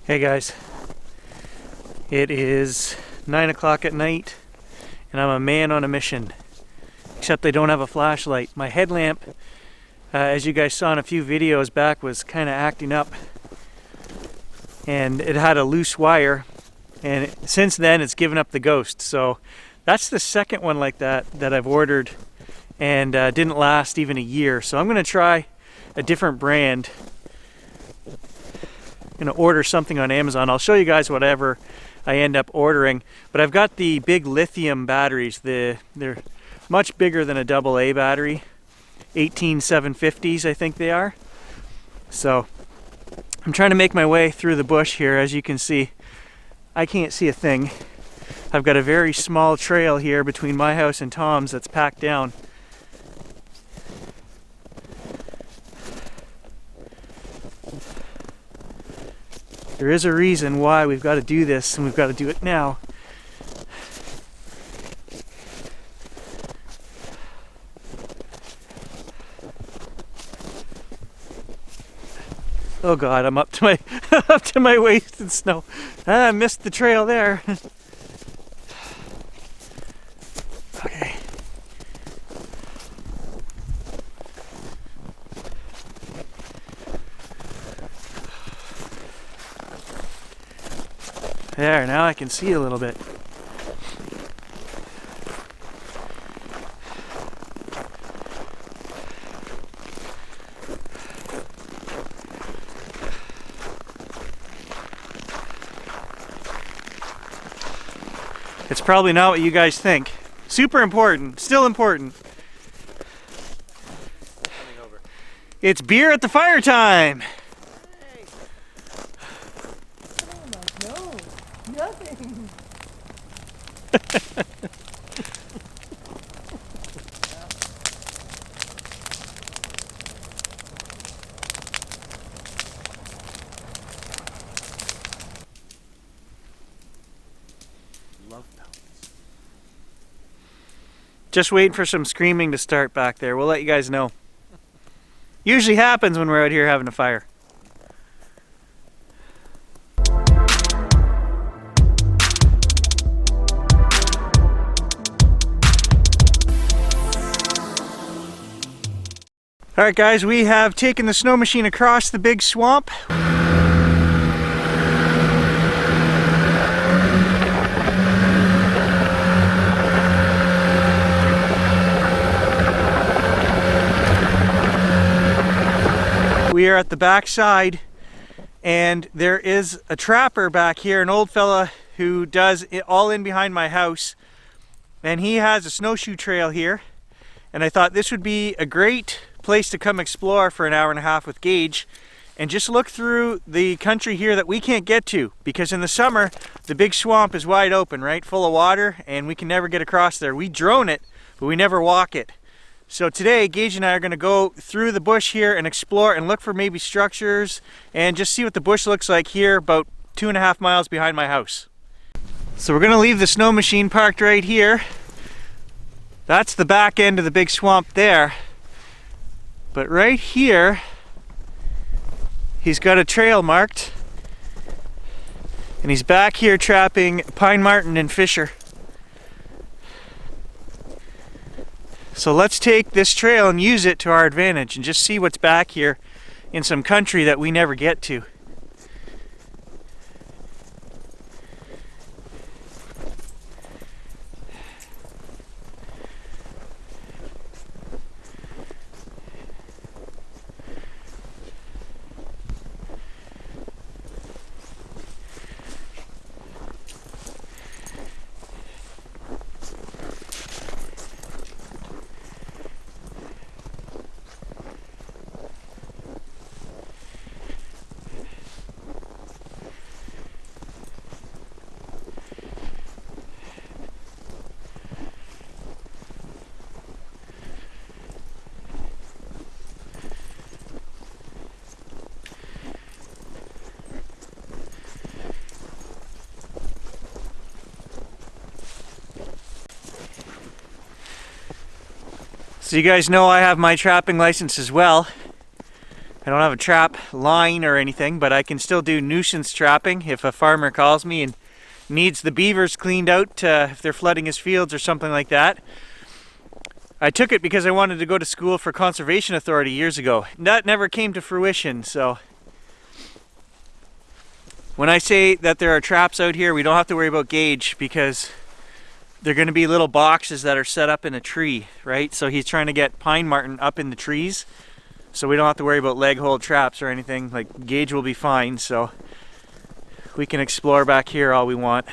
Hey guys, it is 9 o'clock at night and I'm a man on a mission, except I don't have a flashlight. My headlamp, as you guys saw in a few videos back, was kind of acting up and it had a loose wire, and since then it's given up the ghost. So that's the second one like that I've ordered, and didn't last even a year. So I'm going to try a different brand. Going to order something on Amazon. I'll show you guys whatever I end up ordering, but I've got the big lithium batteries. They're much bigger than a AA battery, 18750s I think they are. So I'm trying to make my way through the bush here. As you can see, I can't see a thing. I've got a very small trail here between my house and Tom's that's packed down. There is a reason why we've got to do this, and we've got to do it now. Oh God, I'm up to my up to my waist in snow. I missed the trail there. Okay. There, now I can see a little bit. It's probably not what you guys think. Super important, still important. It's beer at the fire time. Hey. Oh no, nothing. Love pellets. Just waiting for some screaming to start back there. We'll let you guys know. Usually happens when we're out here having a fire. Alright guys, we have taken the snow machine across the big swamp. We are at the back side, and there is a trapper back here, an old fella who does it all in behind my house, and he has a snowshoe trail here, and I thought this would be a great place to come explore for an hour and a half with Gage and just look through the country here that we can't get to, because in the summer the big swamp is wide open, right, full of water, and we can never get across there. We drone it, but we never walk it. So today, Gage and I are going to go through the bush here and explore and look for maybe structures and just see what the bush looks like here about 2.5 miles behind my house. So we're going to leave the snow machine parked right here. That's the back end of the big swamp there. But right here, he's got a trail marked. And he's back here trapping pine marten and fisher. So let's take this trail and use it to our advantage and just see what's back here in some country that we never get to. So you guys know I have my trapping license as well. I don't have a trap line or anything, but I can still do nuisance trapping if a farmer calls me and needs the beavers cleaned out if they're flooding his fields or something like that. I took it because I wanted to go to school for conservation authority years ago. That never came to fruition, so when I say that there are traps out here, we don't have to worry about Gage because they're going to be little boxes that are set up in a tree, right? So he's trying to get pine marten up in the trees, so we don't have to worry about leg hold traps or anything. Like, Gage will be fine, so we can explore back here all we want.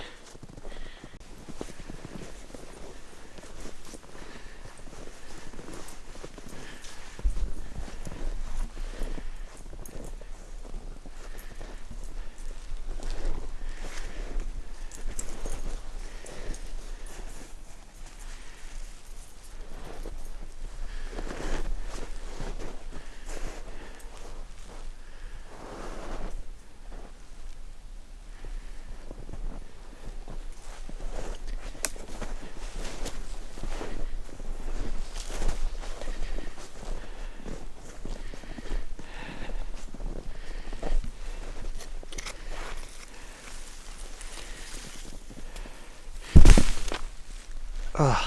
Ugh.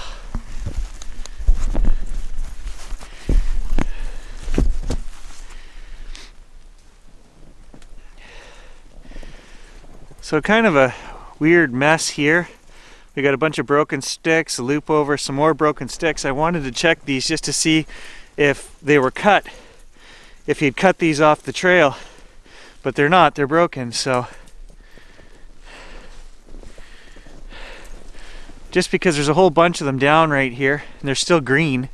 So kind of a weird mess here. We got a bunch of broken sticks, a loop over, some more broken sticks. I wanted to check these just to see if they were cut, if he'd cut these off the trail, but they're not, they're broken. So just because there's a whole bunch of them down right here and they're still green.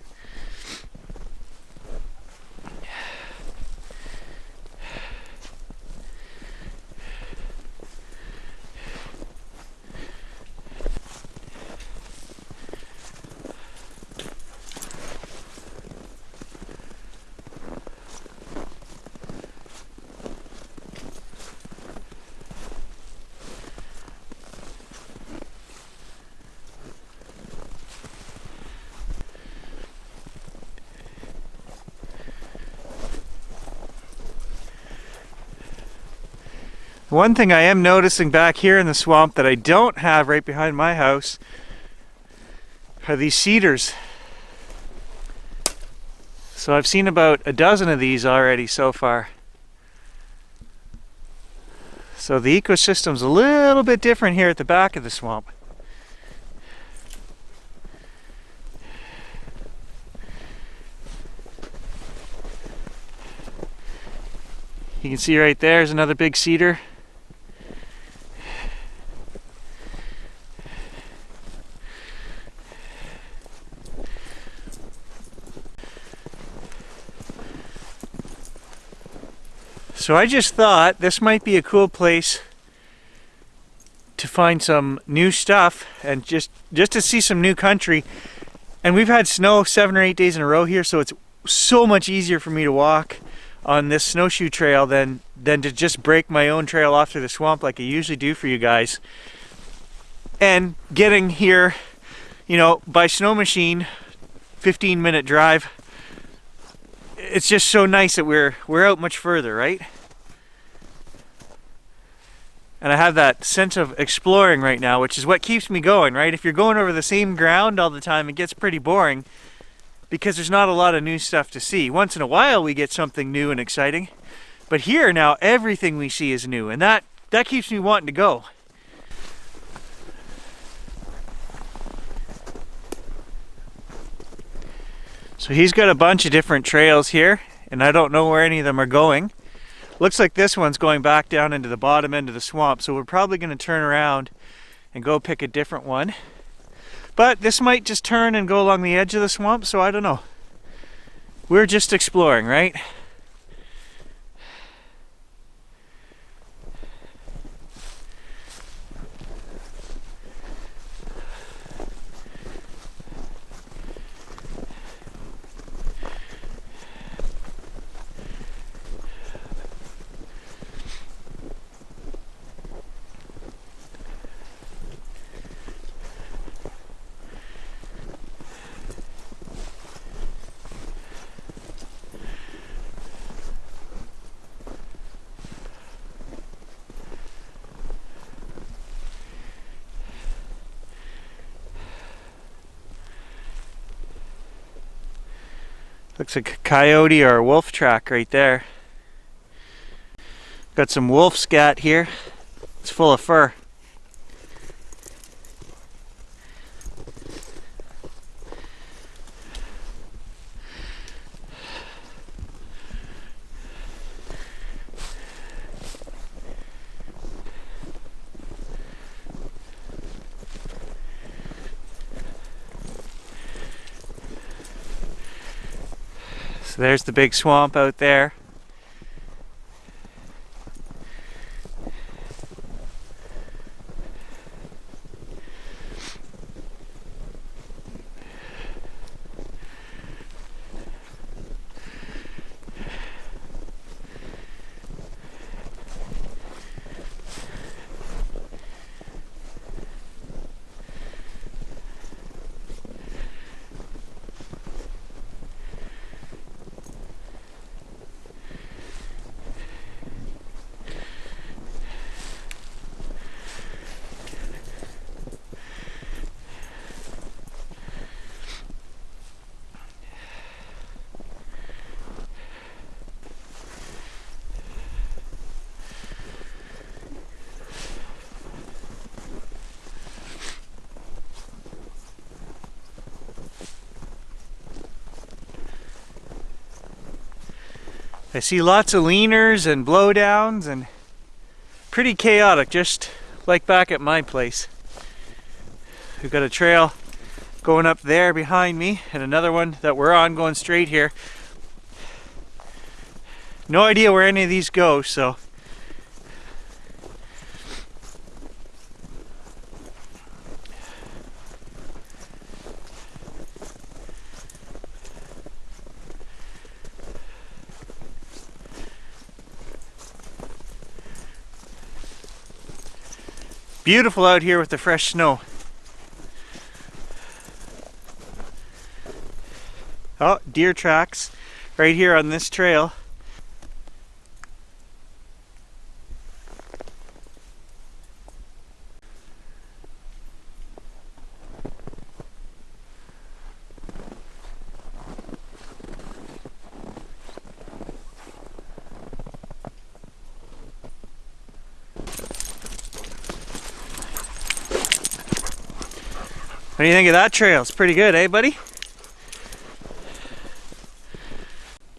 One thing I am noticing back here in the swamp that I don't have right behind my house are these cedars. So I've seen about a dozen of these already so far. So the ecosystem's a little bit different here at the back of the swamp. You can see right there is another big cedar. So I just thought this might be a cool place to find some new stuff and just to see some new country. And we've had snow 7 or 8 days in a row here, so it's so much easier for me to walk on this snowshoe trail than to just break my own trail off through the swamp like I usually do for you guys. And getting here, you know, by snow machine, 15-minute drive. It's just so nice that we're out much further, right? And I have that sense of exploring right now, which is what keeps me going, right? If you're going over the same ground all the time, it gets pretty boring because there's not a lot of new stuff to see. Once in a while we get something new and exciting, but here now everything we see is new, and that keeps me wanting to go. So he's got a bunch of different trails here, and I don't know where any of them are going. Looks like this one's going back down into the bottom end of the swamp, so we're probably going to turn around and go pick a different one. But this might just turn and go along the edge of the swamp, so I don't know. We're just exploring, right? Looks like a coyote or a wolf track right there. Got some wolf scat here. It's full of fur. So there's the big swamp out there. I see lots of leaners and blowdowns and pretty chaotic, just like back at my place. We've got a trail going up there behind me and another one that we're on going straight here. No idea where any of these go, so beautiful out here with the fresh snow. Oh, deer tracks right here on this trail. What do you think of that trail? It's pretty good, eh, buddy?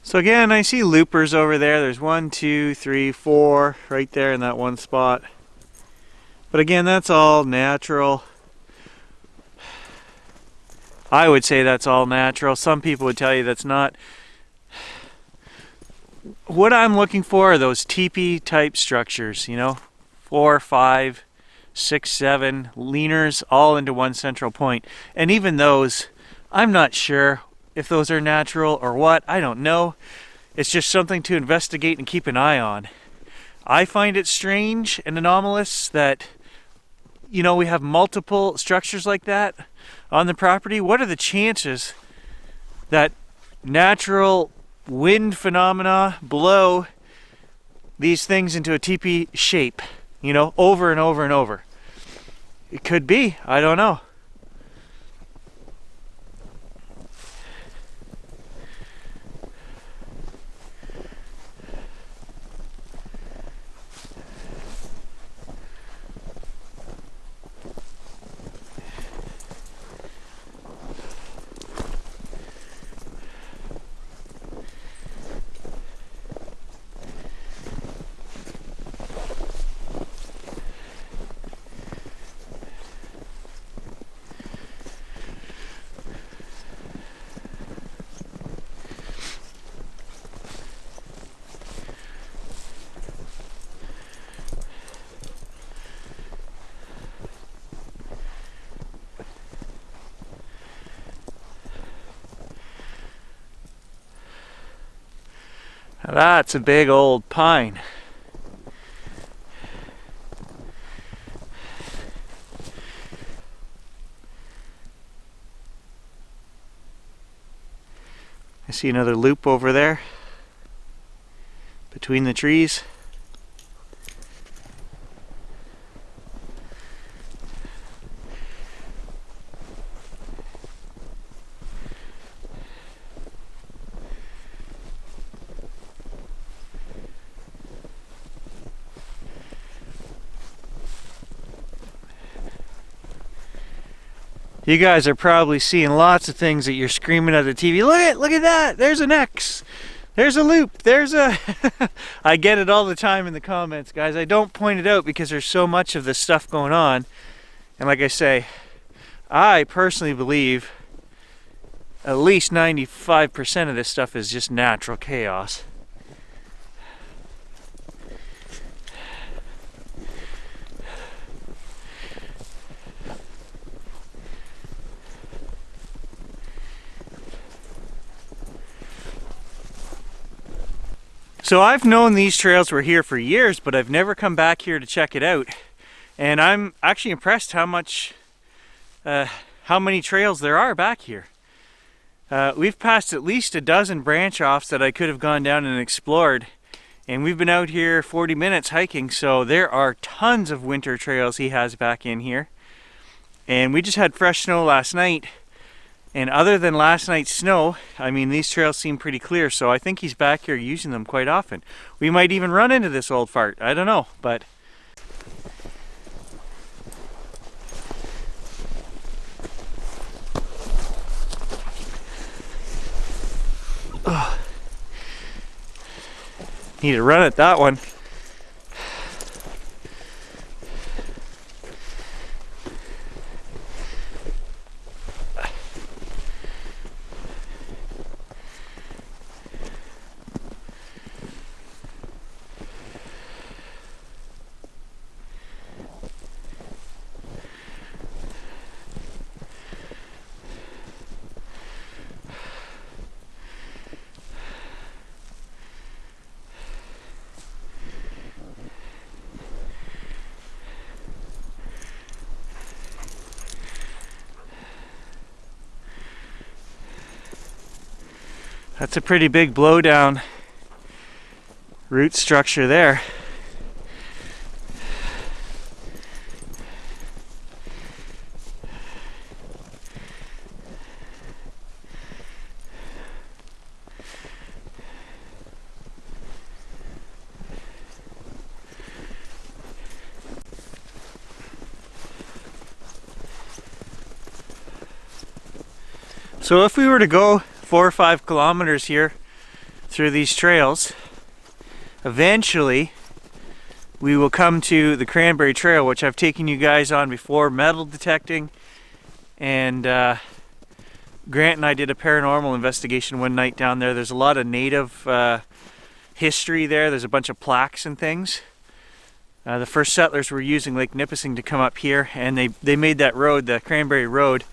So again, I see loopers over there. There's 1, 2, 3, 4 right there in that one spot. But again, that's all natural. I would say that's all natural. Some people would tell you that's not. What I'm looking for are those teepee type structures, you know, 4, 5, 6, 7 leaners all into one central point. And even those, I'm not sure if those are natural or what. I don't know. It's just something to investigate and keep an eye on. I find it strange and anomalous that, you know, we have multiple structures like that on the property. What are the chances that natural wind phenomena blow these things into a teepee shape, you know, over and over and over? It could be. I don't know. Now that's a big old pine. I see another loop over there between the trees. You guys are probably seeing lots of things that you're screaming at the TV. Look at that. There's an X. There's a loop. There's a... I get it all the time in the comments, guys. I don't point it out because there's so much of this stuff going on. And like I say, I personally believe at least 95% of this stuff is just natural chaos. So I've known these trails were here for years, but I've never come back here to check it out. And I'm actually impressed how many trails there are back here. We've passed at least a dozen branch offs that I could have gone down and explored. And we've been out here 40 minutes hiking, so there are tons of winter trails he has back in here. And we just had fresh snow last night. And other than last night's snow, I mean, these trails seem pretty clear, so I think he's back here using them quite often. We might even run into this old fart. I don't know, but... Ugh. Need to run at that one. That's a pretty big blowdown root structure there. So if we were to go 4 or 5 kilometers here through these trails, eventually we will come to the Cranberry Trail, which I've taken you guys on before, metal detecting. And Grant and I did a paranormal investigation one night down there. There's a lot of native history there. There's a bunch of plaques and things. The first settlers were using Lake Nipissing to come up here, and they made that road, the Cranberry Road,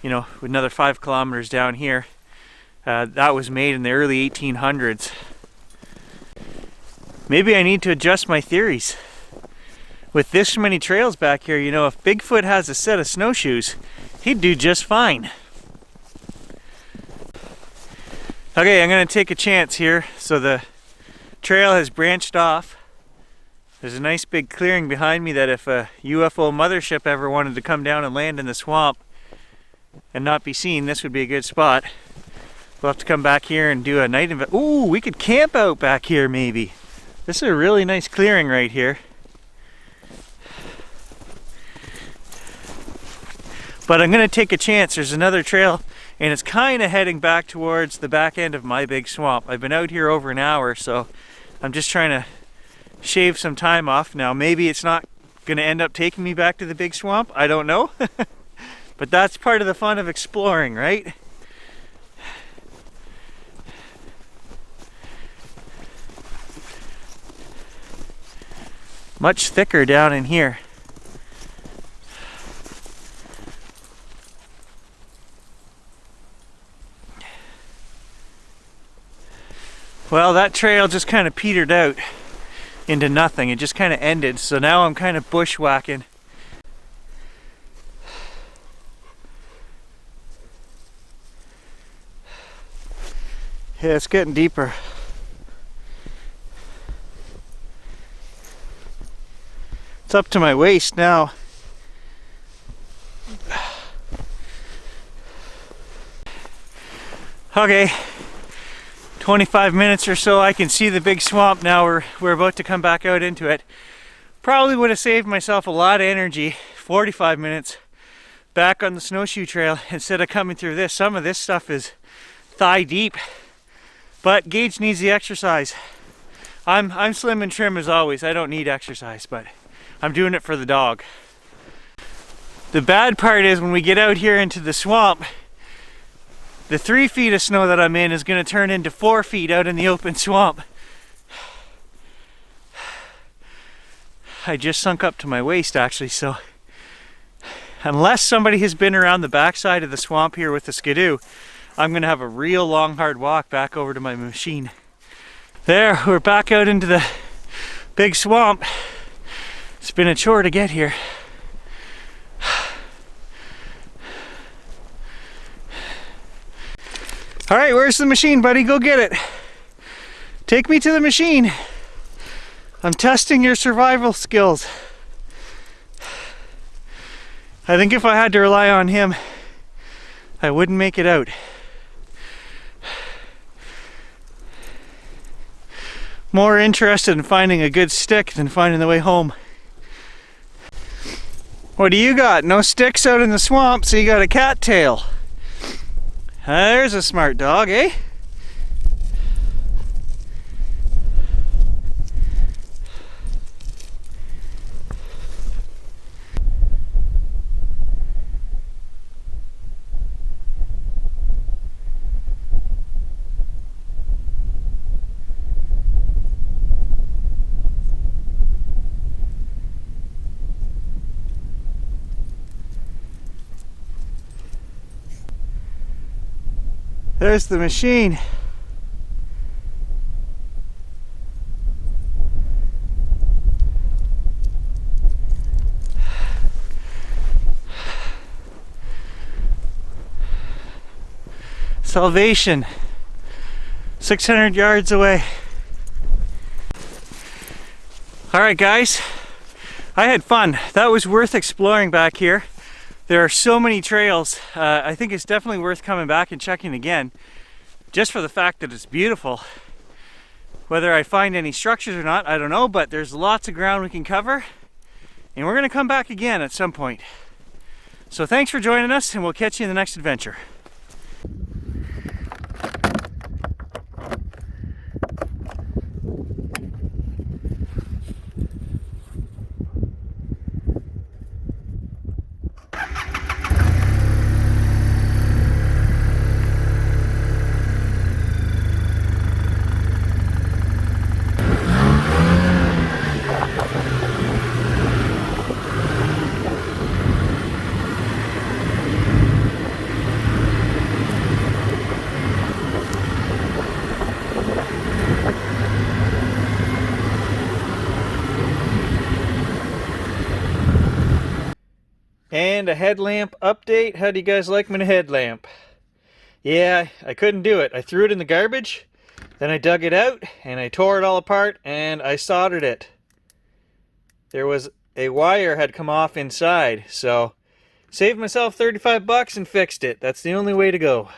you know, another 5 kilometers down here. That was made in the early 1800s. Maybe I need to adjust my theories. With this many trails back here, you know, if Bigfoot has a set of snowshoes, he'd do just fine. Okay, I'm gonna take a chance here. So the trail has branched off. There's a nice big clearing behind me that if a UFO mothership ever wanted to come down and land in the swamp and not be seen, this would be a good spot. We'll have to come back here and do a night Ooh, we could camp out back here maybe. This is a really nice clearing right here. But I'm gonna take a chance. There's another trail and it's kind of heading back towards the back end of my big swamp. I've been out here over an hour, so I'm just trying to shave some time off. Now maybe it's not gonna end up taking me back to the big swamp. I don't know. But that's part of the fun of exploring, right? Much thicker down in here. Well, that trail just kind of petered out into nothing. It just kind of ended. So now I'm kind of bushwhacking. Yeah, it's getting deeper. It's up to my waist now. Okay, 25 minutes or so, I can see the big swamp now. We're about to come back out into it. Probably would have saved myself a lot of energy. 45 minutes. back on the snowshoe trail instead of coming through this. Some of this stuff is thigh deep, but Gage needs the exercise. I'm slim and trim as always. I don't need exercise, but I'm doing it for the dog. The bad part is when we get out here into the swamp, the 3 feet of snow that I'm in is going to turn into 4 feet out in the open swamp. I just sunk up to my waist actually, so unless somebody has been around the backside of the swamp here with the skidoo, I'm going to have a real long hard walk back over to my machine. There, we're back out into the big swamp. It's been a chore to get here. All right, where's the machine, buddy? Go get it. Take me to the machine. I'm testing your survival skills. I think if I had to rely on him, I wouldn't make it out. More interested in finding a good stick than finding the way home. What do you got? No sticks out in the swamp, so you got a cattail. There's a smart dog, eh? There's the machine. Salvation. 600 yards away. All right, guys. I had fun. That was worth exploring back here. There are so many trails. I think it's definitely worth coming back and checking again, just for the fact that it's beautiful. Whether I find any structures or not, I don't know, but there's lots of ground we can cover, and we're gonna come back again at some point. So thanks for joining us, and we'll catch you in the next adventure. And a headlamp update. How do you guys like my headlamp? Yeah, I couldn't do it. I threw it in the garbage, then I dug it out, and I tore it all apart, and I soldered it. There was a wire had come off inside, so saved myself 35 bucks and fixed it. That's the only way to go.